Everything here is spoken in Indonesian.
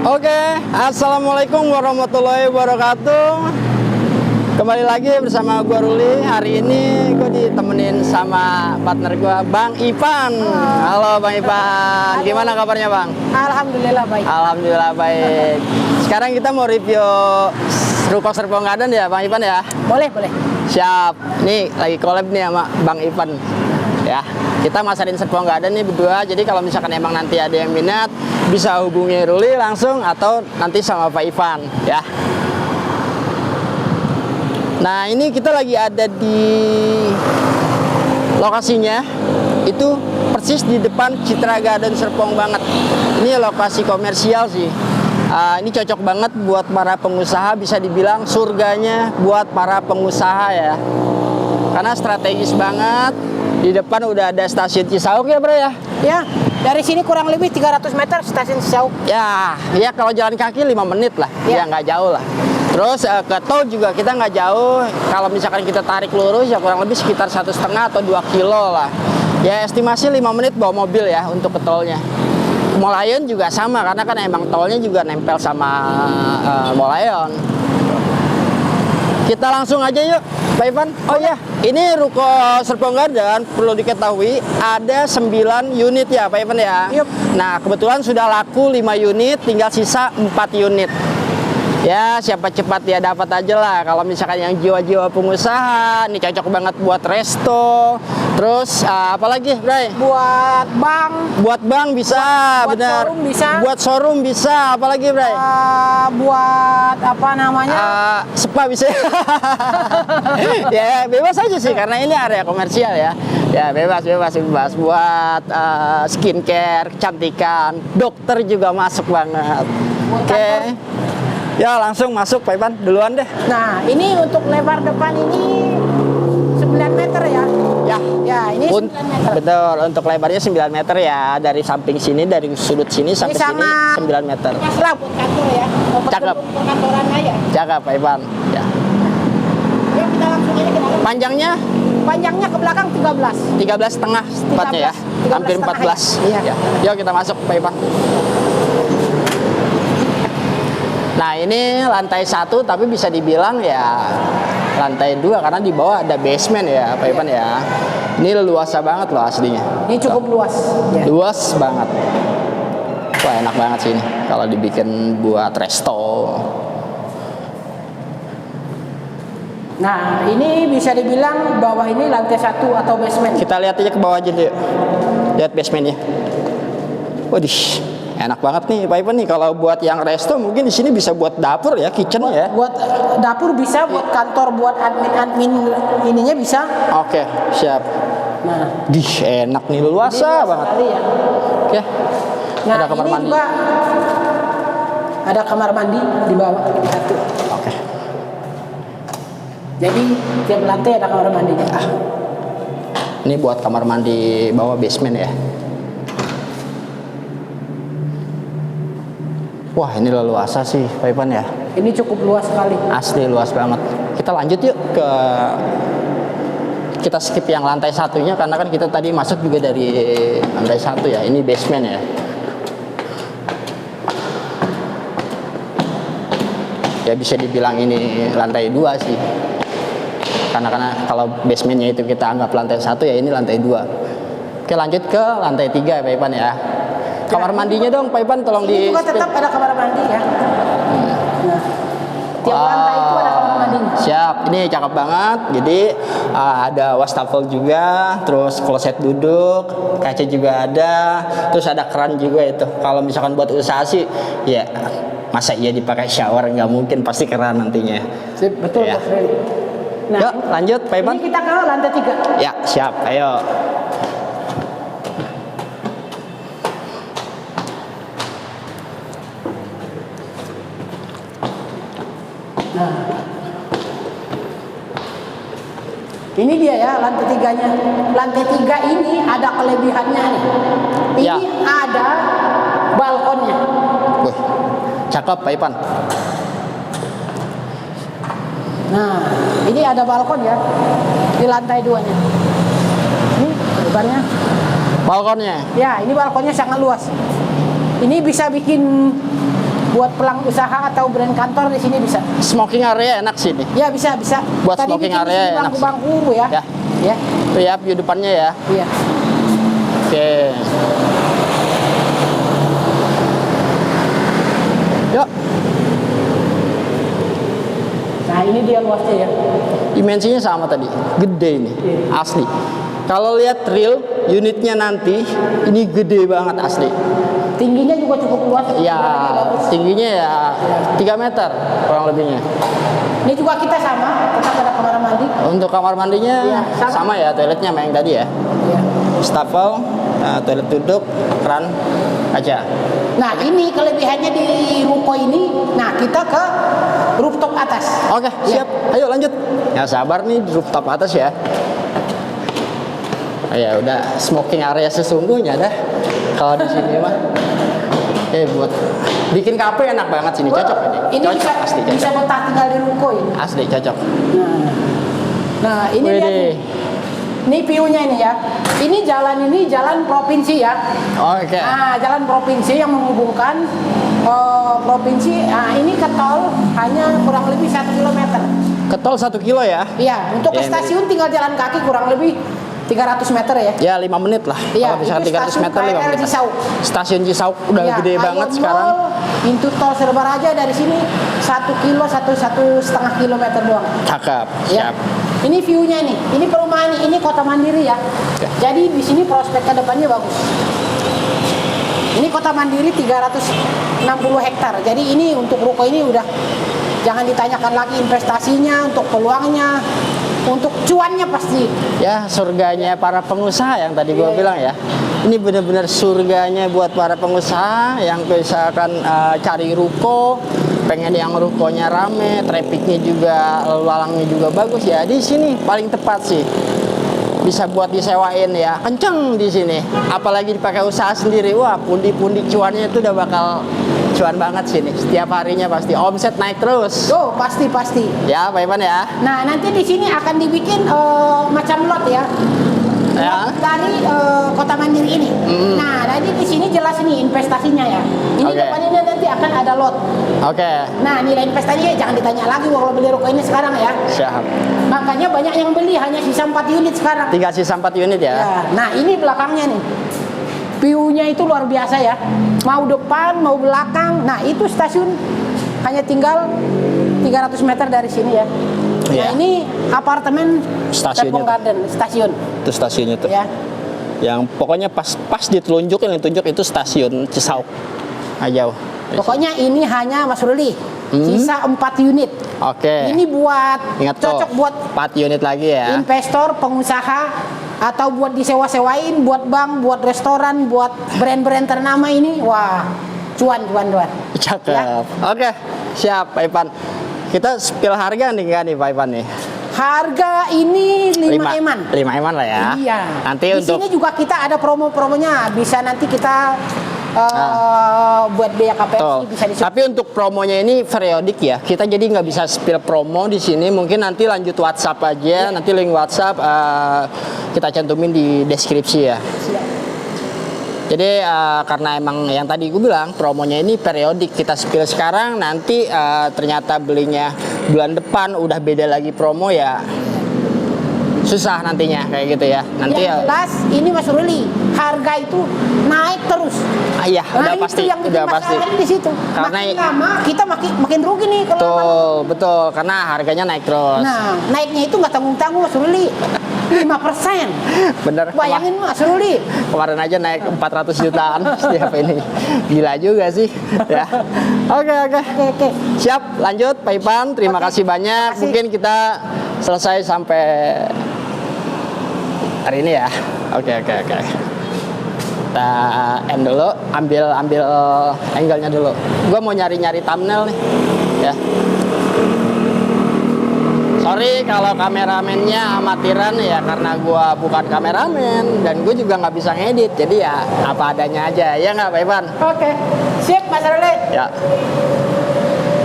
Oke, assalamualaikum warahmatullahi wabarakatuh. Kembali lagi bersama gue Ruli. Hari ini gue ditemenin sama partner gue, Bang Ipan. Halo Bang Ipan. Halo. Gimana kabarnya Bang? Alhamdulillah baik. Alhamdulillah baik. Sekarang kita mau review Ruko Serpong Garden ya Bang Ipan ya? Boleh. Siap. Nih lagi collab nih sama Bang Ipan. Ya, kita masarin Serpong Garden nih berdua. Jadi kalau misalkan emang nanti ada yang minat, bisa hubungi Ruli langsung atau nanti sama Pak Ivan ya. Nah, ini kita lagi ada di lokasinya. Itu persis di depan Citra Garden Serpong banget. Ini lokasi komersial sih. Ini cocok banget buat para pengusaha, bisa dibilang surganya buat para pengusaha ya. Karena strategis banget. Di depan udah ada stasiun Cisauk ya bro ya? Ya, dari sini kurang lebih 300 meter stasiun Cisauk. Ya kalau jalan kaki 5 menit lah, ya nggak jauh lah. Terus ke tol juga kita nggak jauh. Kalau misalkan kita tarik lurus ya kurang lebih sekitar 1,5 atau 2 kilo lah. Ya estimasi 5 menit bawa mobil ya untuk ke tolnya. Molayon juga sama karena kan emang tolnya juga nempel sama Molayon. Kita langsung aja yuk, Pak Ivan. Oh ya, ini Ruko Serpong Garden perlu diketahui ada 9 unit ya, Pak Ivan ya. Yup. Nah, kebetulan sudah laku 5 unit, tinggal sisa 4 unit. Ya, siapa cepat ya dapat aja lah. Kalau misalkan yang jiwa-jiwa pengusaha, ini cocok banget buat resto. Terus apalagi, Bray? Buat bank. Buat bank bisa, Buat benar. showroom bisa. Buat showroom bisa, apalagi, Bray? Buat apa namanya? Spa bisa. Ya bebas aja sih karena ini area komersial ya. Ya bebas buat skincare, kecantikan, dokter juga masuk banget. Oke. Ya langsung masuk Pak Ivan duluan deh. Nah, ini untuk lebar depan ini 9 meter ya. Ya, ini 9 meter. Betul, untuk lebarnya 9 meter ya. Dari samping sini, dari sudut sini sampai sini 9 meter. Lah buat kantor ya. Cakep. Perkantoran aja. Cakep Pak Ivan. Ya. Yuk kita langsung aja ke dalam. Panjangnya ke belakang 13. 13,5 tepatnya ya. 13,5 Hampir 14. Iya. Ya. Yuk kita masuk Pak Ivan. Nah ini lantai 1 tapi bisa dibilang ya lantai 2 karena di bawah ada basement ya Pak Ivan ya. Ini luasa banget loh aslinya. Ini cukup luas. Ya. Luas banget. Wah enak banget sih ini kalau dibikin buat resto. Nah ini bisa dibilang bawah ini lantai 1 atau basement. Kita lihat aja ke bawah aja deh. Lihat basementnya. Waduh, enak banget nih Pak Ivan nih kalau buat yang resto mungkin di sini bisa buat dapur ya, kitchen ya. Buat dapur bisa, buat kantor, buat admin ininya bisa. Oke, siap. Nah, enak nih luasa banget. Ya. Oke. Nah, ada kamar ini mandi. juga ada kamar mandi di bawah satu. Oke. Jadi tiap lantai ada kamar mandinya. Ini buat kamar mandi bawah basement ya. Wah ini leluasa sih Pak Ivan ya. Ini cukup luas sekali. Asli luas banget. Kita lanjut yuk ke. Kita skip yang lantai 1-nya karena kan kita tadi masuk juga dari lantai 1 ya. Ini basement ya. Ya bisa dibilang ini lantai 2 sih. Karena kalau basementnya itu kita anggap lantai 1 ya ini lantai 2. Oke lanjut ke lantai 3 ya Pak Ivan ya. Kamar mandinya dong Pak Ivan tolong di. Ini juga tetap ada kamar mandi ya. Nah, tiap lantai itu ada kamar mandinya. Siap, ini cakep banget. Jadi ada wastafel juga, terus kloset duduk, kaca juga ada, terus ada keran juga itu. Kalau misalkan buat usaha sih, ya masa iya dipakai shower nggak mungkin, pasti keran nantinya. Sip, betul Ya. Mas Freddy. Nah, Yuk lanjut Pak Ivan. ini kita ke lantai 3. Ya siap, ayo. Nah, ini dia ya lantai 3-nya. Lantai 3 ini ada kelebihannya nih. Ini Ya. ada balkonnya. Wih, cakep Pak Ivan. Nah, ini ada balkon ya di lantai 2-nya. Ini lebarnya. Balkonnya. Ya, ini balkonnya sangat luas. Ini bisa bikin buat pelang usaha atau brand kantor di sini bisa. Smoking area enak sih nih. Ya bisa. Buat Tadi smoking bikin di area sini enak sih. bangku-bangku ya. Ya. Ya. Tuh ya view depannya ya. Iya. Oke. Yuk. Nah ini dia luasnya ya. Dimensinya sama tadi, gede ini, asli. Kalau lihat real unitnya nanti, ini gede banget asli. Tingginya juga cukup luas. Ya, tingginya ya 3 meter kurang lebihnya. Ini juga kita sama, tetap ada kamar mandi. Untuk kamar mandinya Iya, sama ya, toiletnya sama yang tadi ya. Ya. Stafel, toilet duduk, keran kaca. Nah ini kelebihannya di ruko ini. Nah kita ke rooftop atas. Oke, siap. Ayo lanjut. Ya sabar nih di rooftop atas ya. Ya udah smoking area sesungguhnya dah. Kalau di sini mah. Buat bikin kafe enak banget sini, cocok ini. Ini Cocok, bisa, pasti cocok. bisa betah tinggal di ruko ini. Asli cocok. Nah ini Wih, lihat nih. Ini view-nya ini ya. Ini jalan provinsi ya. Oke. Nah, jalan provinsi yang menghubungkan provinsi. Nah, ini ke tol hanya kurang lebih 1 kilometer. Ke tol 1 kilo ya? Iya, untuk ke Ya, stasiun tinggal jalan kaki kurang lebih 300 meter ya. Ya 5 menit lah. Iya, Kalau misalkan itu 300 stasiun meter 5 KRL menit. Cisauk. Stasiun Cisauk udah Iya, gede Ayo banget Mall, sekarang. Pintu tol Serbaraja dari sini 1 kilo 1,5 kilometer doang. Cakep, Ya. siap. Ini view-nya nih. Ini perumahan ini kota mandiri ya. Ya. Jadi di sini prospek ke depannya bagus. Ini kota mandiri 360 hektar. Jadi ini untuk ruko ini udah jangan ditanyakan lagi investasinya, untuk peluangnya, untuk cuannya pasti. Ya surganya para pengusaha yang tadi gua Iya, bilang ya. Ini benar-benar surganya buat para pengusaha yang misalkan cari ruko, pengen yang rukonya rame, trafficnya juga, lalu lalangnya juga bagus ya. Di sini paling tepat sih. Bisa buat disewain ya, kenceng di sini. Apalagi dipakai usaha sendiri, wah pundi-pundi cuannya itu udah bakal cuan banget sini. Setiap harinya pasti omset naik terus. Oh, pasti. Ya, Pak Ivan ya. Nah, nanti di sini akan dibikin macam lot ya. Ya. Dari kota mandiri ini. Nah, nanti di sini jelas nih investasinya ya. Ini Oke. depannya nanti akan ada lot. Oke, Nah, nilai investasinya jangan ditanya lagi kalau beli ruko ini sekarang ya. siap. Makanya banyak yang beli hanya sisa 4 unit sekarang. Tinggal sisa 4 unit ya. Ya, nah ini belakangnya nih. View-nya itu luar biasa ya. Mau depan, mau belakang. Nah, itu stasiun hanya tinggal 300 meter dari sini ya. Iya. Nah, ini apartemen Stasiunnya Tepung tuh. Garden, stasiun Itu stasiunnya tuh. ya. Yang pokoknya pas ditunjuk yang ditunjuk itu stasiun Cisauk. Jauh. Pokoknya ini hanya Mas Ruli. Sisa 4 unit. Oke. Ini buat Ingat tuh, cocok buat 4 unit lagi ya. investor, pengusaha, atau buat disewa-sewain, buat bank, buat restoran, buat brand-brand ternama ini. Wah, cuan. Cakep. Ya. Oke, siap Pak Ivan. Kita spill harga nih kan nih Pak Ivan nih. Harga ini 5 eman. 5 eman lah ya. Iya. Nanti di untuk sini juga kita ada promo-promonya. Bisa nanti kita buat biaya KPR Betul. bisa disupport. Tapi untuk promonya ini periodik ya. Kita jadi nggak bisa spill promo di sini. Mungkin nanti lanjut WhatsApp aja. Nanti link WhatsApp kita cantumin di deskripsi ya. Jadi karena emang yang tadi gue bilang promonya ini periodik, kita spill sekarang nanti ternyata belinya bulan depan udah beda lagi promo ya. Susah nantinya kayak gitu ya. Nanti Yang jelas ini Mas Ruli, harga itu naik terus. Iya, Nah, udah itu pasti, yang bikin udah pasti. masalah di situ. Karena Makin lama kita makin rugi nih kalau lama. betul, karena harganya naik terus. Nah, naiknya itu nggak tanggung-tanggung Mas Ruli. 5%. Bener. Bayangin Mas Ruli. Kemarin aja naik 400 jutaan setiap ini. Gila juga sih. Ya. Oke. Oke. Siap, lanjut Pak Ivan. Terima Oke. kasih banyak. Terima kasih. Mungkin kita selesai sampai hari ini ya. Oke. Kita end dulu, ambil angle-nya dulu. Gua mau nyari thumbnail nih. Ya. Sorry kalau kameramennya amatiran ya, karena gua bukan kameramen dan gue juga nggak bisa ngedit, jadi ya apa adanya aja ya nggak Pak Ivan? Oke. Sip Mas Ruli. Ya.